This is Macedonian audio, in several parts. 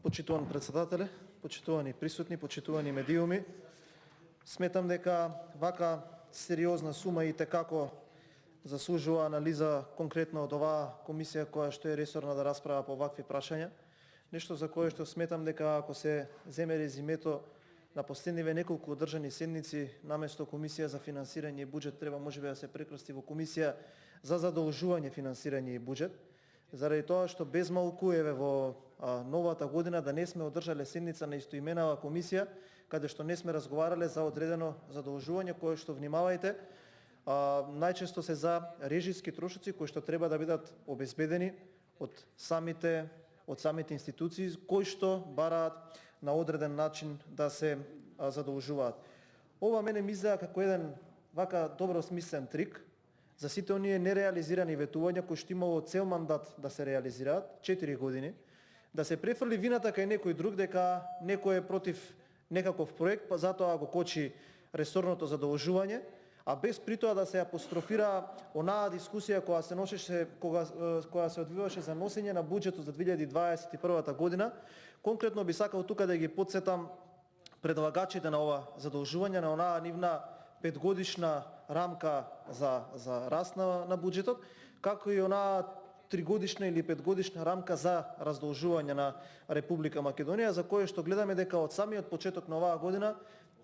Почитуван председателе, почитувани присутни, почитувани медиуми, сметам дека вака сериозна сума и tekako заслужува анализа конкретно од оваа комисија која што е ресорна да расправа по вакви прашања. Нешто за кое што сметам дека ако се земе резимето на последниве неколку одржани седници, наместо комисија за финансирање и буџет треба можеби да се прекрсти во комисија за задолжување финансирање и буџет, заради тоа што без малку еве во новата година да не сме одржале седница на истоименава комисија, каде што не сме разговарале за одредено задолжување кое што, внимавајте, најчесто се за режиски трошоци кои што треба да бидат обезбедени од самите институции кои што бараат на одреден начин да се задолжуваат. Ова мене ми изгледа како еден вака добро смислен трик за сите оние нереализирани ветувања кои што имало цел мандат да се реализираат, 4 години, да се префрли вината кај некој друг дека некој е против некаков проект, па затоа го кочи ресорното задолжување, а без притоа да се апострофира онаа дискусија која се носеше, која се одвиваше за носење на буџетот за 2021 година. Конкретно би сакал тука да ги потсетам предлагачите на ова задолжување на онаа нивна 5-годишна рамка за раст на буџетот, како и онаа 3-годишна или 5-годишна рамка за раздолжување на Република Македонија, за кое што гледаме дека од самиот почеток на оваа година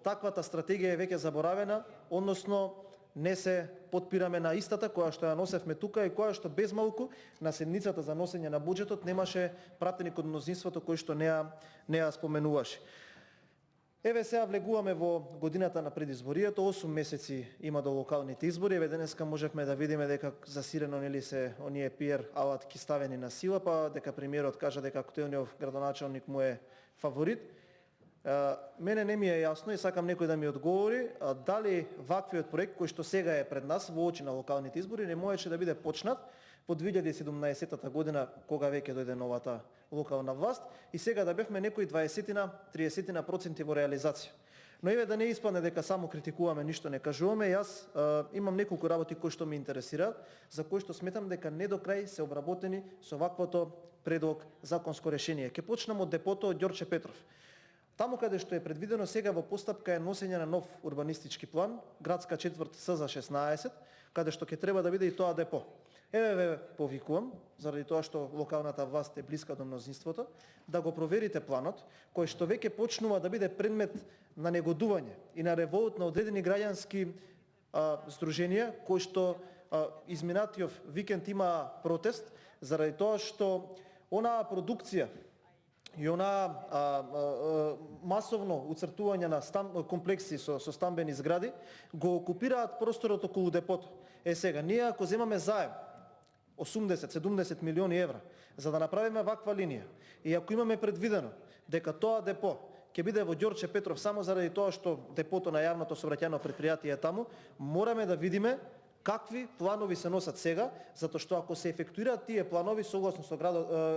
таквата стратегија е веќе заборавена, односно не се потпираме на истата која што ја носевме тука и која што без малку на седницата за носење на буџетот немаше пратеник од мнозинството кој што не ја споменуваше. Еве сега влегуваме во годината на предизборието, 8 месеци има до локалните избори. Еве денеска можевме да видиме дека засилено нели се оние PR алатки ставени на сила, па дека премиерот кажа дека актуелниот градоначалник му е фаворит. Мене не ми е јасно и сакам некој да ми одговори дали ваквиот проект кој што сега е пред нас во очи на локалните избори не можеше да биде почнат по 2017 година кога веќе дојде новата локална власт и сега да бевме некои 20-30% во реализација. Но еве да не испадне дека само критикуваме, ништо не кажуваме, јас имам неколку работи кои што ме интересираат, за кои што сметам дека не до крај се обработени со ваквото предлог законско решение. Ќе почнам од депото од Ѓорче Петров. Таму каде што е предвидено сега во постапка е носење на нов урбанистички план, градска четврт СЗ 16, каде што ќе треба да биде и тоа депо. Еве ве повикувам, заради тоа што локалната власт е блиска до мнозинството, да го проверите планот, кој што веќе почнува да биде предмет на негодување и на револт на одредени граѓански здруженија, кои што изминатиот викенд има протест, заради тоа што онаа продукција и онаа масовно уцртување на комплекси со стамбени згради го окупираат просторот околу депото. Сега, ние ако земаме заем 80-70 милиони евра за да направиме ваква линија и ако имаме предвидено дека тоа депо ќе биде во Ѓорче Петров само заради тоа што депото на јавното сообраќајно претпријатие е таму, мораме да видиме какви планови се носат сега, затоа што ако се ефектуираат тие планови согласно со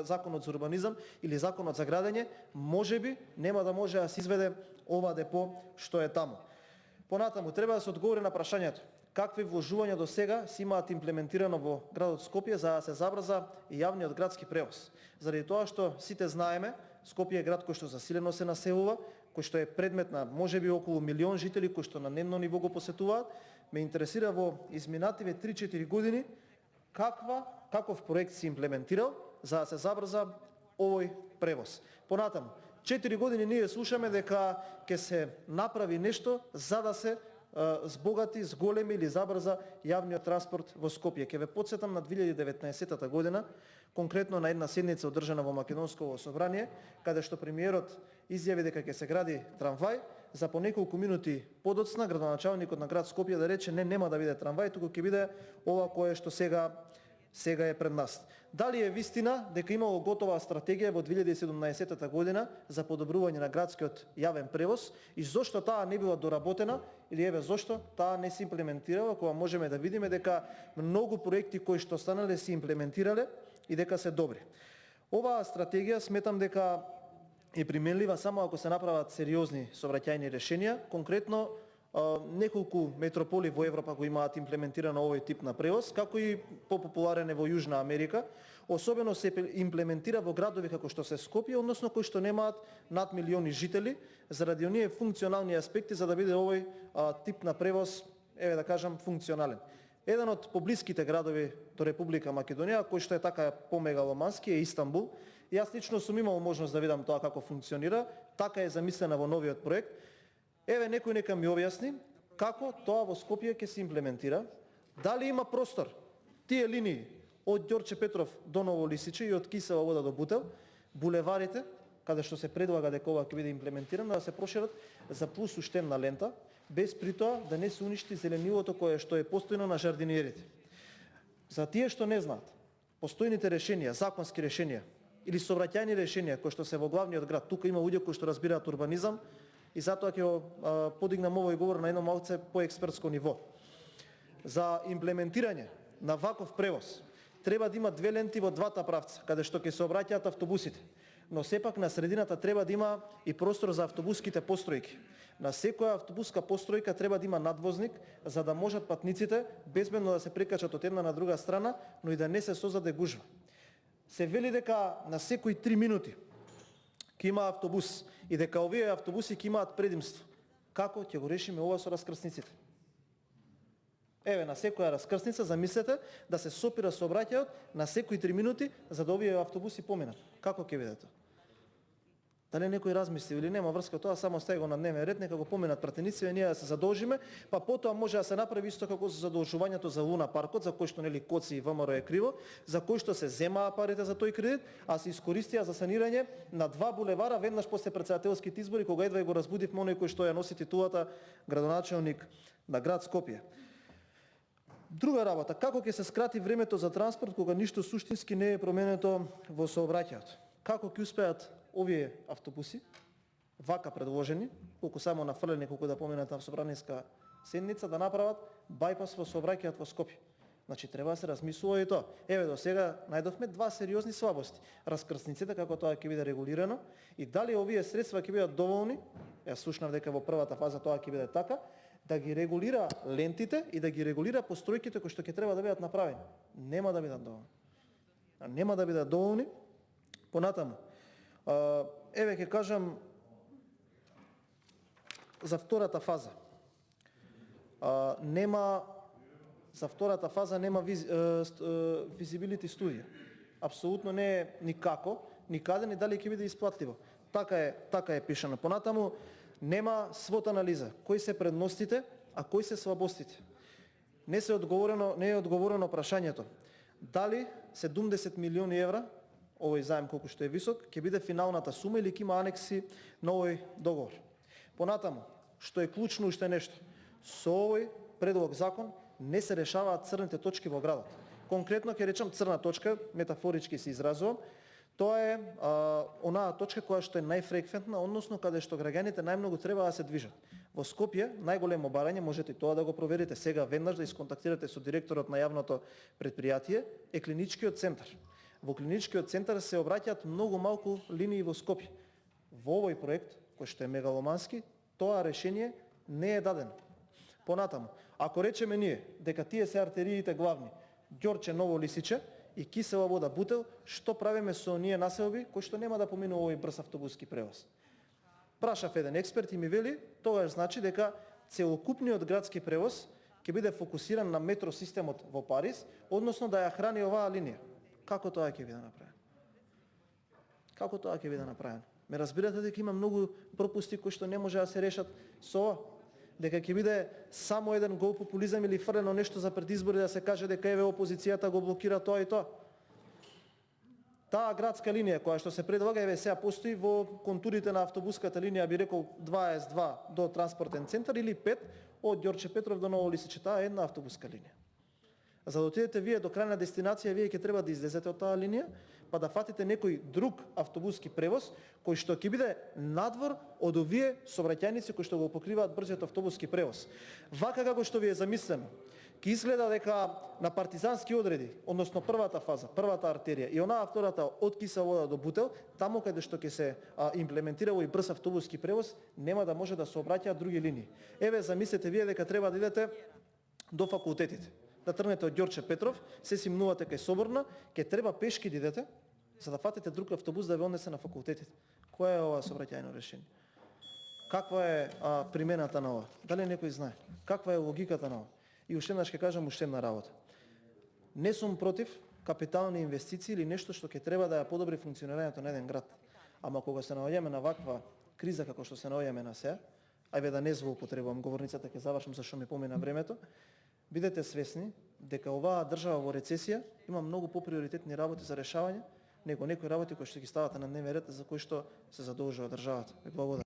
законот за урбанизам или законот за градење, можеби нема да може да се изведе ова депо што е таму. Понатаму треба да се одговори на прашањето какви вложувања до сега се имаат имплементирано во градот Скопје за да се забрза и јавниот градски превоз. Заради тоа што сите знаеме, Скопје е град кој што засилено се населува, кој што е предмет на можеби околу милион жители кои што на дневно ниво го посетуваат. Ме интересира во изминативе 3-4 години каков проект се имплементирал за да се забрза овој превоз. Понатаму, 4 години ние слушаме дека ќе се направи нешто за да се збогати, зголеми или забрза јавниот транспорт во Скопје. Ќе ве потсетам на 2019 година, конкретно на една седница одржана во Македонското собрание, каде што премиерот изјави дека ќе се гради трамвај, за по неколку минути подоцна градоначалникот на град Скопје да рече нема да биде трамвај, туку ќе биде ова кое што сега е пред нас. Дали е вистина дека имало готова стратегија во 2017 година за подобрување на градскиот јавен превоз и зошто таа не била доработена или еве зошто таа не се имплементирала, кога можеме да видиме дека многу проекти кои што станале се имплементирале и дека се добри. Оваа стратегија сметам дека е применлива само ако се направат сериозни сообраќајни решенија, конкретно Неколку метрополи во Европа го имаат имплементирано овој тип на превоз, како и популарен е во Јужна Америка. Особено се имплементира во градови како што се Скопје, односно кои што немаат над милиони жители, заради оние функционални аспекти за да биде овој тип на превоз, еве да кажам, функционален. Еден од поблиските градови до Република Македонија, кој што е така помегаломански, е Истанбул. Јас лично сум имал можност да видам тоа како функционира, така е замислена во новиот проект. Еве некој нека ми објасни како тоа во Скопје ќе се имплементира, дали има простор тие линии од Ѓорче Петров до Ново Лисиче и од Кисела вода до Бутел, булеварите, каде што се предлага дека ова ќе биде имплементирано, да се прошират за плюс-уштемна лента, без при тоа да не се уништи зеленилото кое што е постојано на жардиниерите. За тие што не знаат, постојните решенија, законски решенија или сообраќајни решенија кои што се во главниот град, тука има луѓе кои што разбираат урбанизам и затоа ќе подигнам овој говор на едно малце поекспертско ниво. За имплементирање на ваков превоз треба да има две ленти во двата правца, каде што ќе се обраќаат автобусите, но сепак на средината треба да има и простор за автобуските постројки. На секоја автобуска постројка треба да има надвозник, за да можат патниците безбедно да се прекачат од една на друга страна, но и да не се создаде гужва. Се вели дека на секои 3 минути ќе има автобус и дека овие автобуси ќе имаат предимство. Како ќе го решиме ова со раскрсниците? Еве, на секоја раскрсница, замислете, да се сопира сообраќајот на секои 3 минути, за да овие автобуси поминат. Како ќе биде тоа? Дали некој размисли или нема врска тоа, само стави го на дневен ред, нека го поминат пратеници, ние да се задолжиме, па потоа може да се направи исто како со задолжувањето за Луна паркот, за кој што нели Коци и ВМРО е криво, за кој што се земаа парите за тој кредит, а се искористија за санирање на 2 булевара веднаш после претседателските избори, кога едва го разбудивме оној кој што ја носи титулата градоначелник на град Скопје. Друга работа, како ќе се скрати времето за транспорт кога ништо суштински не е променето во сообраќајот? Како ќе успеат овие автобуси, вака предложени, колку само нафрлени, колку да поминат на собраниска седница, да направат бајпас во сообраќајот во Скопје? Значи треба да се размислува и тоа. Еве, до сега најдовме 2 сериозни слабости. Раскрсниците, како тоа ќе биде регулирано, и дали овие средства ќе бидат доволни, јас слушнав дека во првата фаза тоа ќе биде така, да ги регулира лентите и да ги регулира постројките кои што ќе треба да бидат направени. Нема да бидат доволни. Нема да бидат доволни. Понатаму, еве ќе кажам за втората фаза. За втората фаза нема визибилити студија. Апсолутно не е никако, никаде, ни дали ќе биде исплатливо. Така е пишано. Понатаму, нема свот анализа. Кои се предностите, а кои се слабостите? Не е одговорено прашањето. Дали 70 милиони евра, овој заем колку што е висок, ќе биде финалната сума или ќе има анекси на овој договор? Понатаму, што е клучно уште нешто. Со овој предлог закон не се решаваат црните точки во градот. Конкретно ќе речам црна точка, метафорички се изразувам. Тоа е онаа точка која што е најфреквентна, односно каде што граѓаните најмногу треба да се движат. Во Скопје најголемо барање, можете тоа да го проверите сега веднаш, да исконтактирате со директорот на јавното предпријатие, е клиничкиот центар. Во клиничкиот центар се обраќаат многу малку линии во Скопје. Во овој проект, кој што е мегаломански, тоа решение не е дадено. Понатаму, ако речеме ние дека тие се артериите главни, Ѓорче, Ново Лисиче и Кисела вода Бутел, што правиме со оние населби кои што нема да поминува овој брз автобуски превоз? Прашав еден експерт и ми вели, тогаш значи дека целокупниот градски превоз ќе биде фокусиран на метро системот во Париз, односно да ја храни оваа линија. Како тоа ќе биде направено? Како тоа ќе биде направено? Ме разбирате дека има многу пропусти кои што не може да се решат со ова? Дека ќе биде само еден гол популизам или фрлено нешто за пред избори да се каже дека еве опозицијата го блокира тоа и тоа. Таа градска линија која што се предлага, еве сега постои во контурите на автобуската линија, би рекол 22 до транспортен центар или 5 од Ѓорче Петров до Ново Лисиче. Таа е една автобуска линија. За да отидете вие до крајна дестинација, вие ќе треба да излезете од таа линија, па да фатите некој друг автобуски превоз кој што ќе биде надвор од овие сообраќајници кои што го покриваат брзиот автобуски превоз. Вака како што ви е замислено, ќе изгледа дека на партизански одреди, односно првата фаза, првата артерија и онаа втората од Киса Вода до Бутел, таму каде што ќе се имплементира овој брз автобуски превоз, нема да може да се обраќаат други линии. Еве замислете вие дека треба да идете до факултетите, да тргнете од Ѓорче Петров, се симнувате кај Соборна, ќе треба пешки да идете за да фатите друг автобус да ве однесе на факултетите. Кое е ова сообраќајно решение? Каква е примената на ова? Дали некој знае? Каква е логиката на ова? И уште еднаш ќе кажам уште една работа. Не сум против капитални инвестиции или нешто што ќе треба да ја подобри функционирањето на еден град. Ама кога се наоѓаме на ваква криза како што се наоѓаме на сега, ајде да не злоупотребувам говорницата, ќе завршам зашто ми помина времето, бидете свесни дека оваа држава во рецесија има многу поприоритетни работи за решавање него некои работи кои што ги ставате на дневен ред за кои што се задолжува државата. Ви благодарам.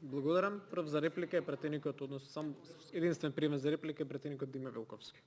Благодарам. Прв за реплика е претеникот, односно сам единствен пример за реплика е претеникот Диме Велковски.